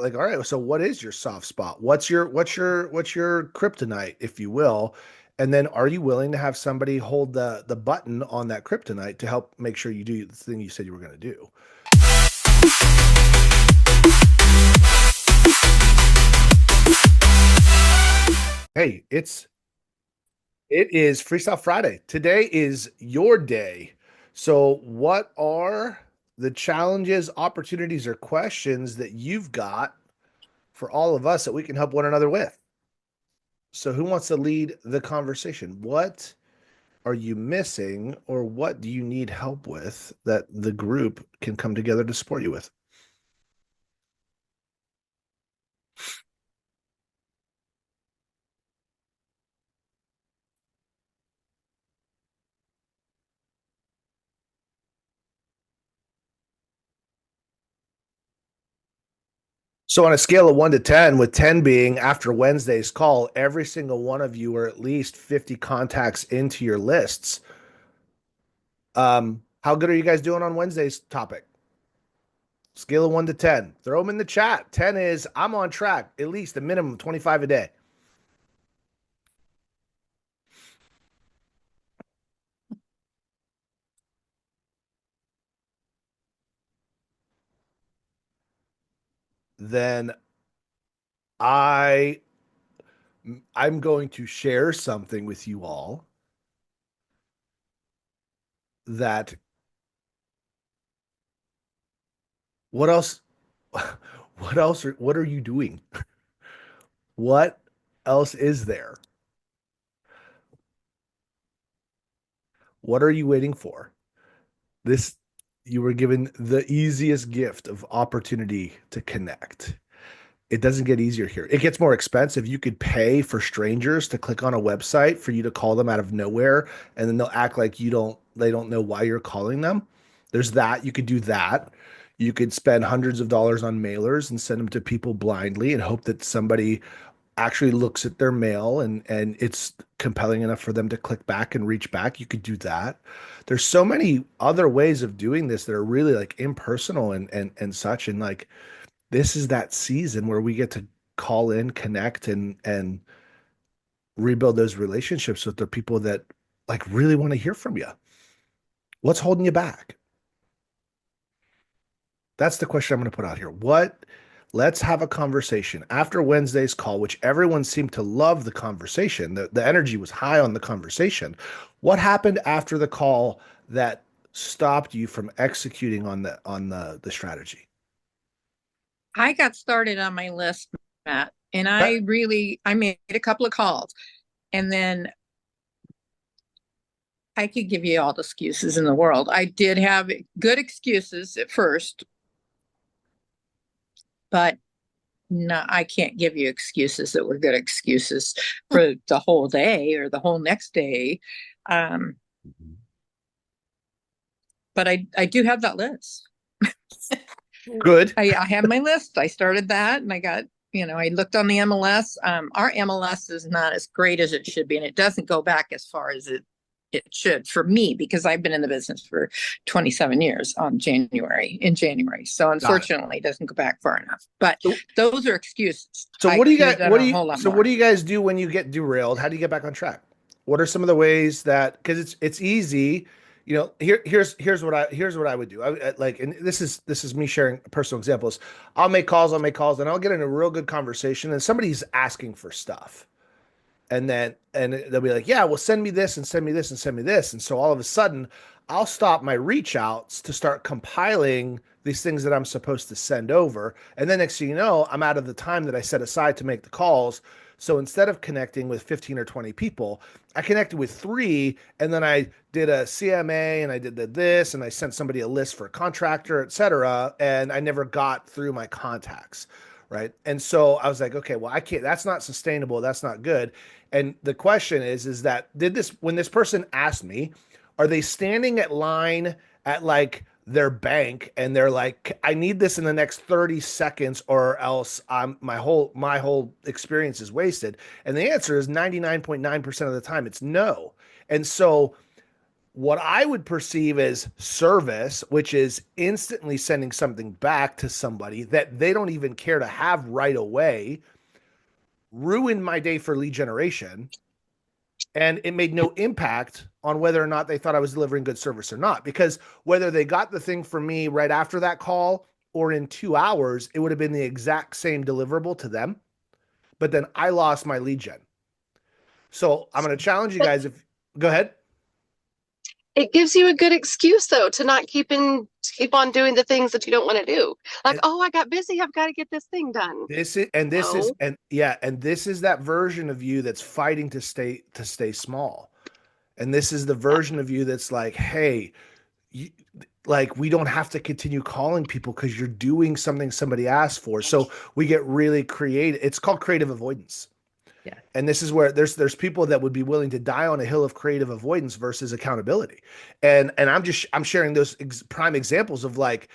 like, all right, so what is your soft spot? What's your kryptonite, if you will? And then are you willing to have somebody hold the button on that kryptonite to help make sure you do the thing you said you were going to do? Hey, it is Freestyle Friday. Today is your day. So what are the challenges, opportunities, or questions that you've got for all of us that we can help one another with? So who wants to lead the conversation? What are you missing, or what do you need help with that the group can come together to support you with? So on a scale of 1 to 10, with 10 being after Wednesday's call, every single one of you are at least 50 contacts into your lists. How good are you guys doing on Wednesday's topic? Scale of 1 to 10. Throw them in the chat. 10 is I'm on track, at least a minimum of 25 a day. Then I I'm going to share something with you all that what else what are you doing? What else is there? What are you waiting for? This You were given the easiest gift of opportunity to connect. It doesn't get easier here. It gets more expensive. You could pay for strangers to click on a website for you to call them out of nowhere, and then they'll act like they don't know why you're calling them. There's that. You could do that. You could spend hundreds of dollars on mailers and send them to people blindly and hope that somebody actually looks at their mail and it's compelling enough for them to click back and reach back. You could do that. There's so many other ways of doing this that are really like impersonal and such. And like this is that season where we get to call in, connect, and rebuild those relationships with the people that like really want to hear from you. What's holding you back? That's the question I'm going to put out here. Let's have a conversation after Wednesday's call, which everyone seemed to love the conversation. The energy was high on the conversation. What happened after the call that stopped you from executing on the strategy? I got started on my list, Matt, and Okay. I made a couple of calls, and then I could give you all the excuses in the world. I did have good excuses at first, but no, I can't give you excuses that were good excuses for the whole day or the whole next day. Um, but I do have that list. Good. I have my list. I started that and I got, I looked on the MLS. Our MLS is not as great as it should be, and it doesn't go back as far as it should for me because I've been in the business for 27 years in January. So Got it. unfortunately, it doesn't go back far enough. But So, those are excuses. so I what do you could have guys done what do a you whole lot so what more. do you guys do when you get derailed? How do you get back on track? What are some of the ways that because it's easy, here's what I would do. Like, and this is me sharing personal examples. I'll make calls, and I'll get in a real good conversation, and somebody's asking for stuff. And they'll be like, yeah, well, send me this and send me this and send me this. And so all of a sudden, I'll stop my reach outs to start compiling these things that I'm supposed to send over. And then next thing you know, I'm out of the time that I set aside to make the calls. So instead of connecting with 15 or 20 people, I connected with three, and then I did a CMA and I did this and I sent somebody a list for a contractor, et cetera. And I never got through my contacts. Right. And so I was like, okay, well, I can't, that's not sustainable. That's not good. And the question is that when this person asked me, are they standing at line at like their bank and they're like, I need this in the next 30 seconds or else my whole experience is wasted. And the answer is 99.9% of the time it's no. And so what I would perceive as service, which is instantly sending something back to somebody that they don't even care to have right away, ruined my day for lead generation. And it made no impact on whether or not they thought I was delivering good service or not. Because whether they got the thing from me right after that call or in 2 hours, it would have been the exact same deliverable to them. But then I lost my lead gen. So I'm going to challenge you But guys. If go ahead. it gives you a good excuse though to not keep on doing the things that you don't want to do. Like, And oh, I got busy, I've got to get this thing done. this is No. and yeah, and this is that version of you that's fighting to stay small. And this is the Yeah. version of you that's like, hey, you, like we don't have to continue calling people because you're doing something somebody asked for. So we get really creative. It's called creative avoidance. Yeah. And this is where there's people that would be willing to die on a hill of creative avoidance versus accountability. And I'm sharing those prime examples of like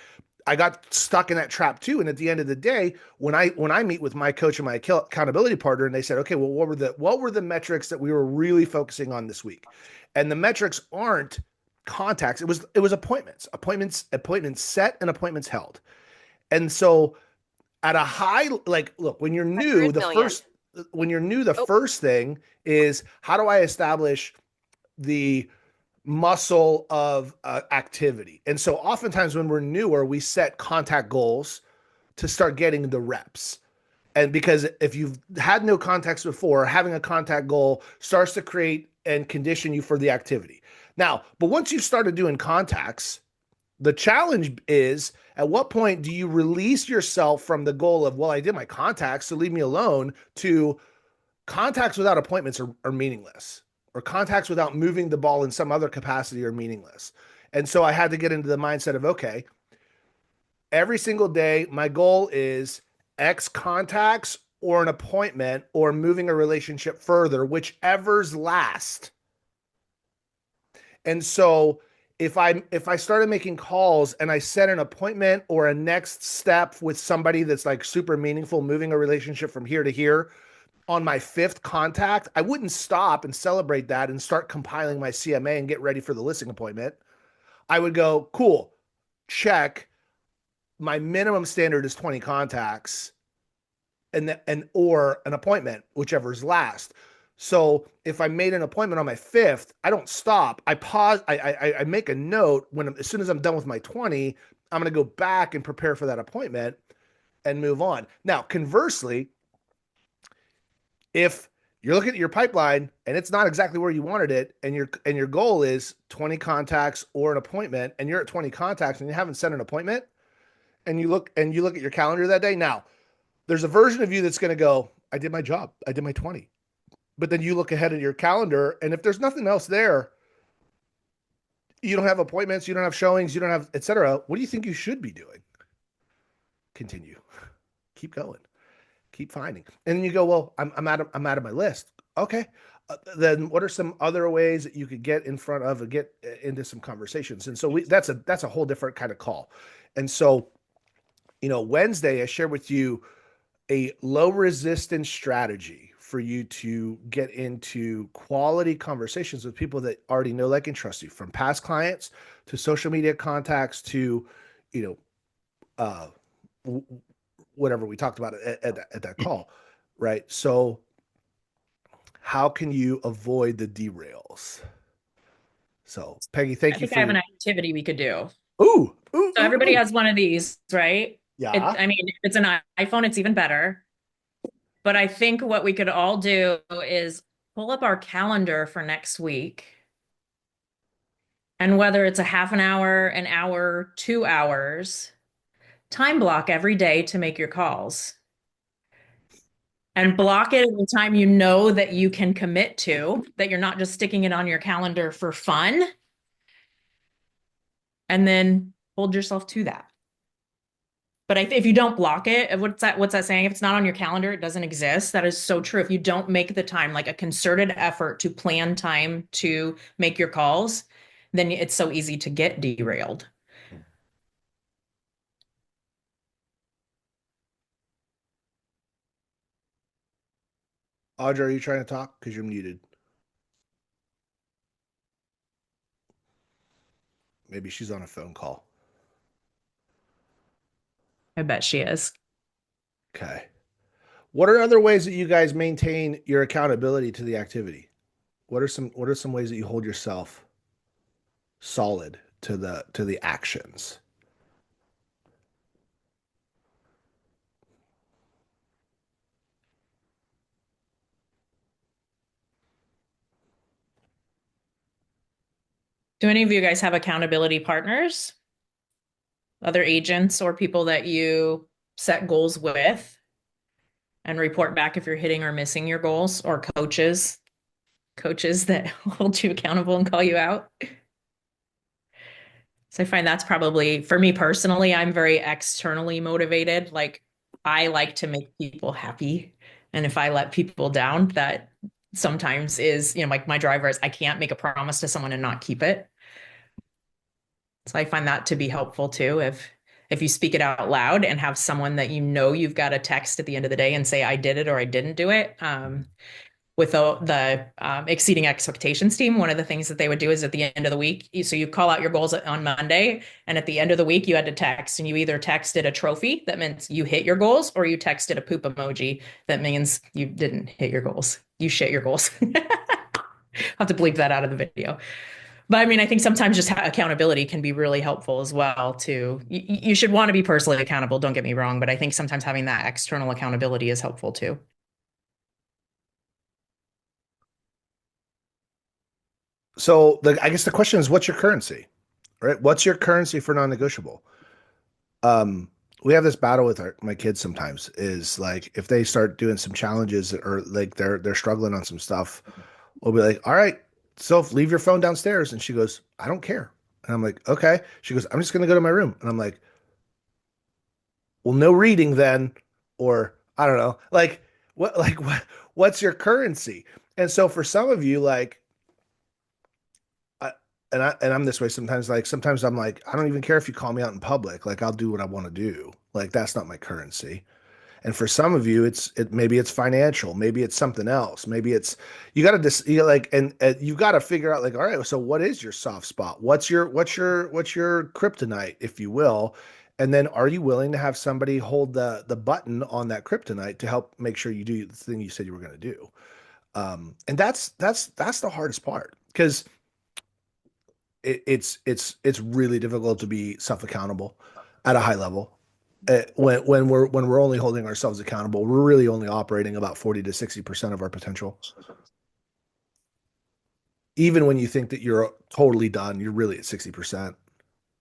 I got stuck in that trap too. And at the end of the day, when I meet with my coach and my accountability partner, and they said, okay, well, what were the metrics that we were really focusing on this week? And the metrics aren't contacts. It was appointments set and appointments held. And so at a high, like, look, $100 million. when you're new, the Oh, first thing is how do I establish the muscle of activity? And so oftentimes when we're newer, we set contact goals to start getting the reps. And because if you've had no contacts before, having a contact goal starts to create and condition you for the activity. Now, but once you've started doing contacts, the challenge is at what point do you release yourself from the goal of, well, I did my contacts, so leave me alone, to contacts without appointments are meaningless, or contacts without moving the ball in some other capacity are meaningless. And so I had to get into the mindset of, okay, every single day, my goal is X contacts or an appointment or moving a relationship further, whichever's last. And so if I started making calls and I set an appointment or a next step with somebody that's like super meaningful, moving a relationship from here to here on my fifth contact, I wouldn't stop and celebrate that and start compiling my CMA and get ready for the listing appointment. I would go, cool, check. My minimum standard is 20 contacts and or an appointment, whichever's last. So if I made an appointment on my fifth, I don't stop. I pause. I make a note when as soon as I'm done with my 20, I'm going to go back and prepare for that appointment and move on. Now, conversely, if you're looking at your pipeline and it's not exactly where you wanted it, and your goal is 20 contacts or an appointment, and you're at 20 contacts and you haven't set an appointment, and you look at your calendar that day, now there's a version of you that's going to go, I did my job. I did my 20. But then you look ahead at your calendar, and if there's nothing else there, you don't have appointments, you don't have showings, you don't have, etc. What do you think you should be doing? Continue. Keep going. Keep finding. And then you go, well, I'm out of my list. Okay. Then what are some other ways that you could get in front of and get into some conversations? And so that's a whole different kind of call. And so, Wednesday, I shared with you a low resistance strategy for you to get into quality conversations with people that already know, like, and trust you, from past clients to social media contacts to, you know, uh, whatever we talked about at that call, right? So, how can you avoid the derails? So, Peggy, I thank you think I have for. an activity we could do. Ooh, ooh, So ooh, everybody ooh. has one of these, right? Yeah. I mean, if it's an iPhone, it's even better. But I think what we could all do is pull up our calendar for next week. And whether it's a half an hour, 2 hours, time block every day to make your calls. And block it at the time you know that you can commit to, that you're not just sticking it on your calendar for fun. And then hold yourself to that. But if you don't block it, what's that saying? If it's not on your calendar, it doesn't exist. That is so true. If you don't make the time, like a concerted effort to plan time to make your calls, then it's so easy to get derailed. Audrey, are you trying to talk? Because you're muted. Maybe she's on a phone call. I bet she is. Okay. What are other ways that you guys maintain your accountability to the activity? What are some ways that you hold yourself solid to the actions? Do any of you guys have accountability partners? Other agents or people that you set goals with and report back if you're hitting or missing your goals, or coaches that hold you accountable and call you out? So I find that's probably, for me personally, I'm very externally motivated. Like, I like to make people happy. And if I let people down, that sometimes is, like my driver is, I can't make a promise to someone and not keep it. So I find that to be helpful too. If you speak it out loud and have someone that you've got to text at the end of the day and say, I did it or I didn't do it. With the exceeding expectations team, one of the things that they would do is at the end of the week, so you call out your goals on Monday, and at the end of the week, you had to text, and you either texted a trophy that meant you hit your goals, or you texted a poop emoji that means you didn't hit your goals. You shit your goals. I'll have to bleep that out of the video. But I mean, I think sometimes just accountability can be really helpful as well too. You should want to be personally accountable, don't get me wrong, but I think sometimes having that external accountability is helpful too. So I guess the question is, what's your currency, right? What's your currency for non-negotiable? Um, we have this battle with my kids sometimes is like, if they start doing some challenges or like they're struggling on some stuff, we'll be like, all right, Soph, leave your phone downstairs. And she goes, I don't care. And I'm like, okay. She goes, I'm just going to go to my room. And I'm like, well, no reading then, or I don't know, what's your currency? And so for some of you, like, I'm this way sometimes. Like sometimes I'm like, I don't even care if you call me out in public. Like I'll do what I want to do. Like that's not my currency. And for some of you, maybe it's financial, maybe it's something else, maybe it's you got to just like and you got to figure out like, all right, so what is your soft spot? What's your kryptonite, if you will? And then are you willing to have somebody hold the button on that kryptonite to help make sure you do the thing you said you were going to do? And that's the hardest part because it's really difficult to be self accountable at a high level. When we're only holding ourselves accountable, we're really only operating about 40 to 60% of our potential. Even when you think that you're totally done, you're really at 60%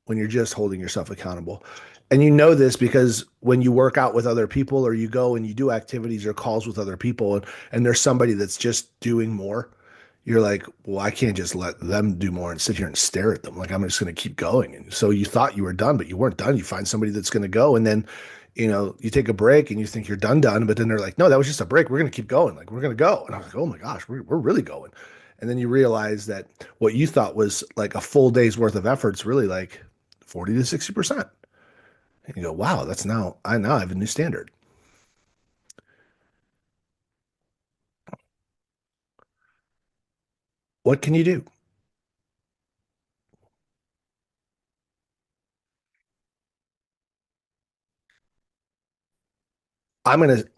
when you're just holding yourself accountable. And you know this because when you work out with other people or you go and you do activities or calls with other people and there's somebody that's just doing more, you're like, well, I can't just let them do more and sit here and stare at them. Like, I'm just going to keep going. And so you thought you were done, but you weren't done. You find somebody that's going to go. And then, you take a break and you think you're done. But then they're like, no, that was just a break. We're going to keep going. Like, we're going to go. And I was like, oh my gosh, we're really going. And then you realize that what you thought was like a full day's worth of effort is really like 40 to 60%. And you go, wow, I now have a new standard. What can you do? I'm just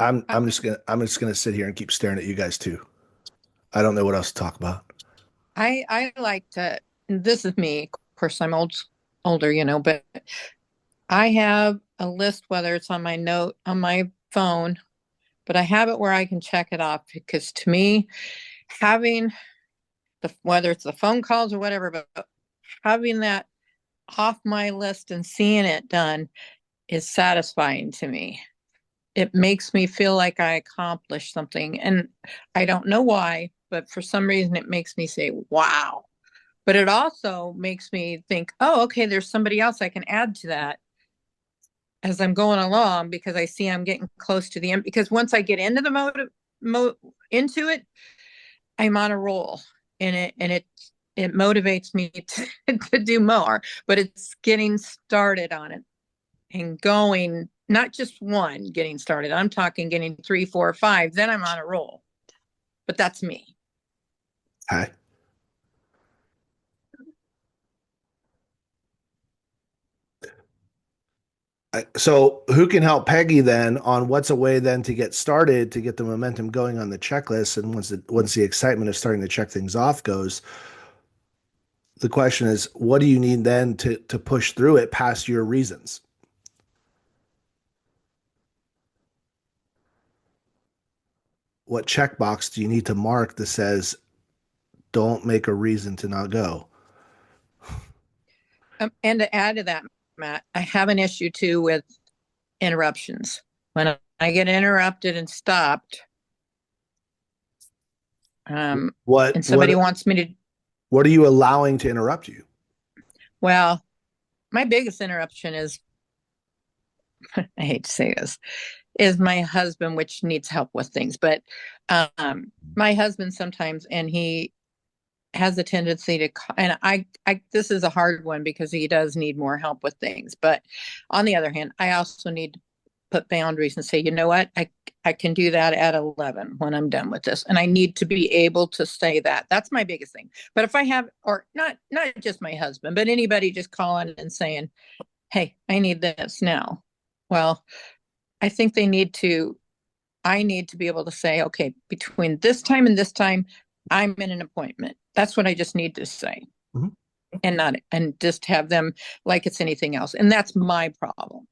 gonna sit here and keep staring at you guys too. I don't know what else to talk about. I like to, this is me, of course I'm older, but I have a list, whether it's on my note on my phone, but I have it where I can check it off because to me, having whether it's the phone calls or whatever, but having that off my list and seeing it done is satisfying to me. It makes me feel like I accomplished something. And I don't know why, but for some reason it makes me say, wow. But it also makes me think, oh, okay, there's somebody else I can add to that as I'm going along because I see I'm getting close to the end. Because once I get into the into it, I'm on a roll, and it motivates me to do more. But it's getting started on it and going, not just one getting started. I'm talking getting 3, 4, 5. Then I'm on a roll. But that's me. Hi. So who can help Peggy then on what's a way then to get started, to get the momentum going on the checklist? And once the excitement of starting to check things off goes, the question is, what do you need then to push through it past your reasons? What checkbox do you need to mark that says, don't make a reason to not go? And to add to that, Matt, I have an issue too with interruptions. When I get interrupted and stopped, What and somebody wants me to, what are you allowing to interrupt you? well, my biggest interruption is, I hate to say this, is my husband, which needs help with things. But my husband sometimes, and he has a tendency to, and this is a hard one because he does need more help with things. But on the other hand, I also need to put boundaries and say, you know what, I can do that at 11 when I'm done with this. And I need to be able to say that. That's my biggest thing. But if I have, or not just my husband, but anybody just calling and saying, hey, I need this now. Well, I think I need to be able to say, okay, between this time and this time, I'm in an appointment. That's what I just need to say. Mhm. And just have them like it's anything else. And that's my problem.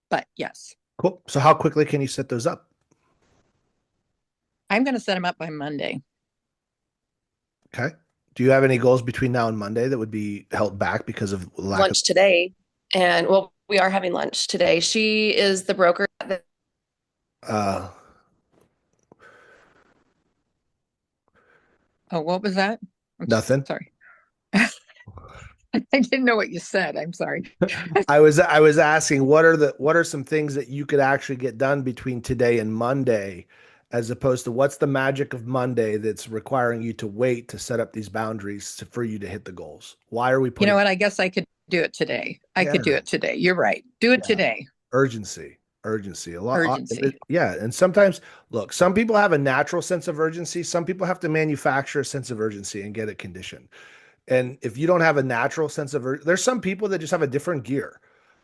But yes, Cool. So how quickly can you set those up? I'm going to set them up by Monday. Okay. Do you have any goals between now and Monday that would be held back because of lack Lunch today. And well, we are having lunch today. She is the broker. uh Oh, what was that? I'm nothing? sorry. I didn't know what you said. I'm sorry. I was asking what are some things that you could actually get done between today and Monday, as opposed to what's the magic of Monday that's requiring you to wait to set up these boundaries for you to hit the goals? Why are we You putting know what? I guess I could do it today. I could do Yeah. it today. You're right. Do it Yeah. today. urgency? A lot. Urgency. Yeah. And sometimes, look, some people have a natural sense of urgency. Some people have to manufacture a sense of urgency and get it conditioned. And if you don't have a natural sense of, there's some people that just have a different gear.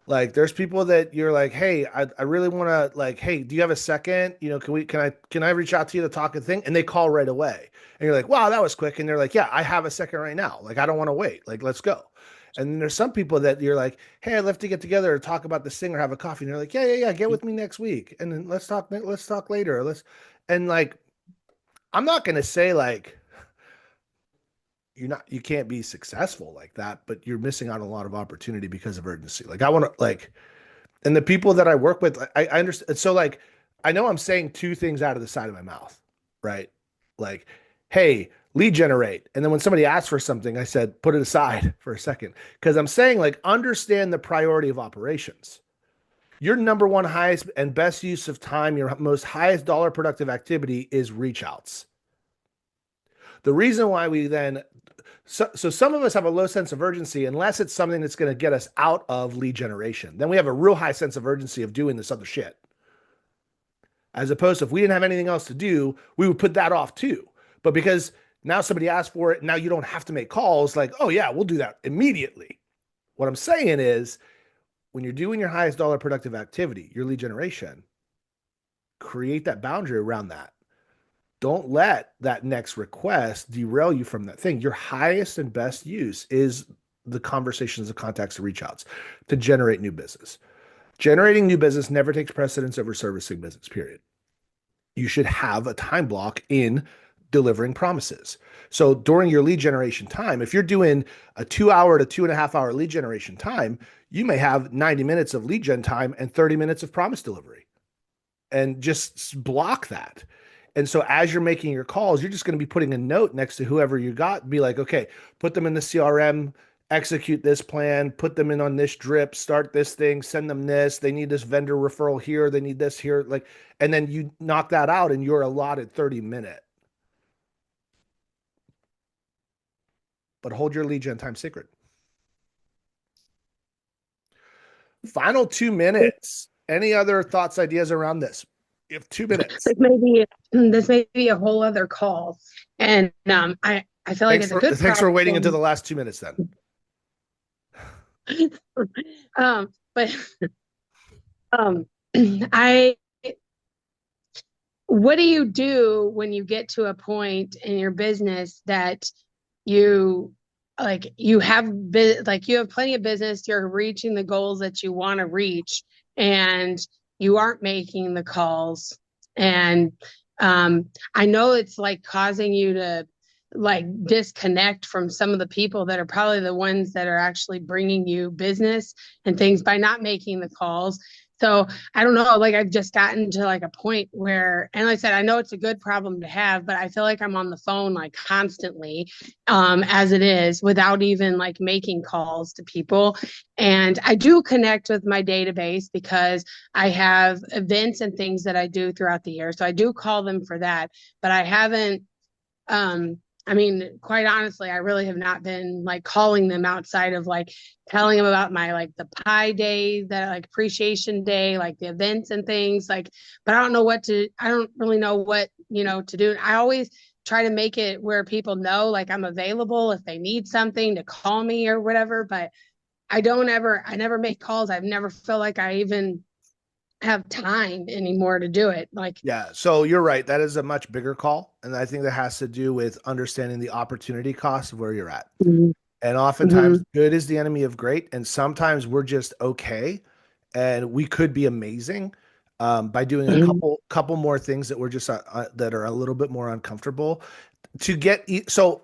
Like there's people that you're like, hey, I really want to like, hey, do you have a second? You know, can I reach out to you to talk a thing? And they call right away. And you're like, wow, that was quick. And they're like, yeah, I have a second right now. Like, I don't want to wait. Like, let's go. And then there's some people that you're like, hey, I'd love to get together or talk about this thing or have a coffee. And they're like, yeah. Get with me next week. And then let's talk later. And like, I'm not going to say like, you can't be successful like that, but you're missing out on a lot of opportunity because of urgency. Like I want to like, and the people that I work with, I understand. So like, I know I'm saying two things out of the side of my mouth, right? Like, hey, lead generate. And then when somebody asks for something, I said, put it aside for a second. Cause I'm saying like, understand the priority of operations. Your number one highest and best use of time, your most highest dollar productive activity is reach outs. The reason why we then so some of us have a low sense of urgency unless it's something that's going to get us out of lead generation. Then we have a real high sense of urgency of doing this other shit. As opposed to if we didn't have anything else to do, we would put that off too. But because now somebody asked for it, now you don't have to make calls like, oh yeah, we'll do that immediately. What I'm saying is when you're doing your highest dollar productive activity, your lead generation, create that boundary around that. Don't let that next request derail you from that thing. Your highest and best use is the conversations, the contacts, the reach outs to generate new business. Generating new business never takes precedence over servicing business, period. You should have a time block in delivering promises. So during your lead generation time, if you're doing a 2 hour to 2.5 hour lead generation time, you may have 90 minutes of lead gen time and 30 minutes of promise delivery. And just block that. And so as you're making your calls, you're just going to be putting a note next to whoever you got, be like, okay, put them in the CRM, execute this plan, put them in on this drip, start this thing, send them this. They need this vendor referral here. They need this here. Like, and then you knock that out and you're allotted 30-minute. But hold your lead gen time secret. Final 2 minutes. Any other thoughts, ideas around this? You have 2 minutes. This may be a whole other call, and I feel like it's a good. Thanks for waiting until the last 2 minutes then. But Um, I, what do you do when you get to a point in your business that you you have you have plenty of business, you're reaching the goals that you want to reach, and you aren't making the calls, and I know it's like causing you to like disconnect from some of the people that are probably the ones that are actually bringing you business and things by not making the calls. So I don't know, like I've just gotten to like a point where, and like I said, I know it's a good problem to have, but I feel like I'm on the phone like constantly, as it is, without even like making calls to people. And I do connect with my database because I have events and things that I do throughout the year. So I do call them for that, but I haven't, I mean, quite honestly, I really have not been like calling them outside of like telling them about my like the pie day, that like appreciation day, like the events and things like, but I don't really know what, to do. I always try to make it where people know like I'm available if they need something to call me or whatever, but I never make calls. I've never felt like I even have time anymore to do it. Like, Yeah, so you're right. That is a much bigger call, and I think that has to do with understanding the opportunity cost of where you're at. mhm, And oftentimes, mhm, good is the enemy of great, and sometimes we're just okay, and we could be amazing by doing a mhm, couple more things that we're just that are a little bit more uncomfortable to get. So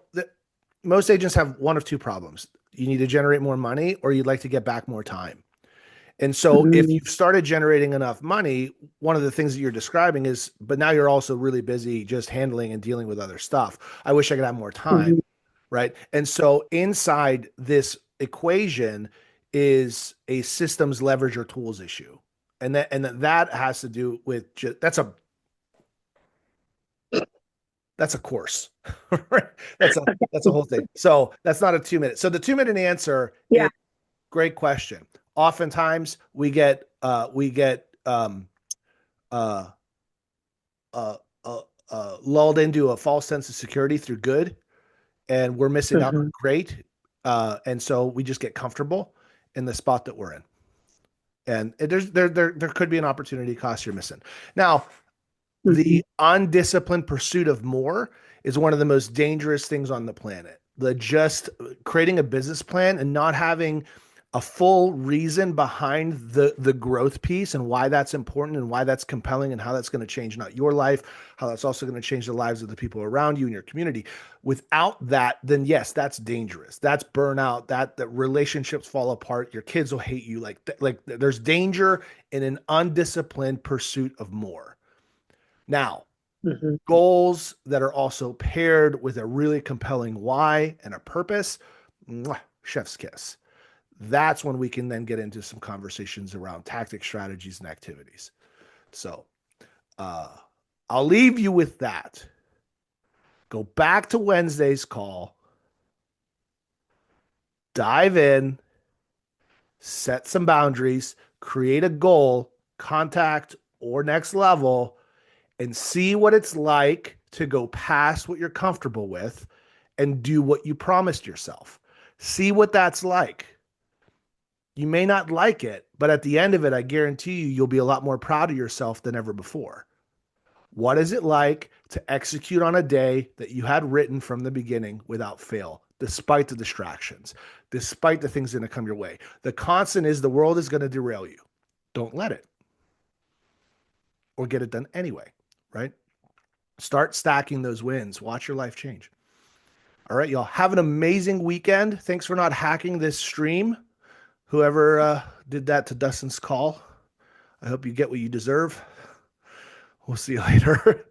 most agents have one of two problems: you need to generate more money, or you'd like to get back more time. And so if mhm, you've started generating enough money, one of the things that you're describing is, but now you're also really busy just handling and dealing with other stuff. I wish I could have more time, mhm, right? And so inside this equation is a systems leverage or tools issue. And that has to do with that's a course. Right? That's a whole thing. So that's not a 2 minute. So the 2 minute answer yeah. is great question. Oftentimes we get uh, uh, lulled into a false sense of security through good, and we're missing out on Mhm, great. And so we just get comfortable in the spot that we're in. And there could be an opportunity cost you're missing. Now, mhm, the undisciplined pursuit of more is one of the most dangerous things on the planet. The just creating a business plan and not having a full reason behind the growth piece and why that's important and why that's compelling and how that's going to change not your life, how that's also going to change the lives of the people around you in your community. Without that, then yes, that's dangerous. That's burnout. That relationships fall apart. Your kids will hate you. Like there's danger in an undisciplined pursuit of more. Now, mhm. goals that are also paired with a really compelling why and a purpose, mwah, chef's kiss. That's when we can then get into some conversations around tactics, strategies, and activities. So uh, I'll leave you with that. Go back to Wednesday's call, dive in, set some boundaries, create a goal, contact or next level, and see what it's like to go past what you're comfortable with and do what you promised yourself. See what that's like. You may not like it, but at the end of it, I guarantee you'll be a lot more proud of yourself than ever before. What is it like to execute on a day that you had written from the beginning without fail, despite the distractions, despite the things that are going to come your way? The constant is the world is going to derail you. Don't let it, or get it done anyway, right? Start stacking those wins. Watch your life change. All right, y'all. Have an amazing weekend. Thanks for not hacking this stream. Whoever did that to Dustin's call, I hope you get what you deserve. We'll see you later.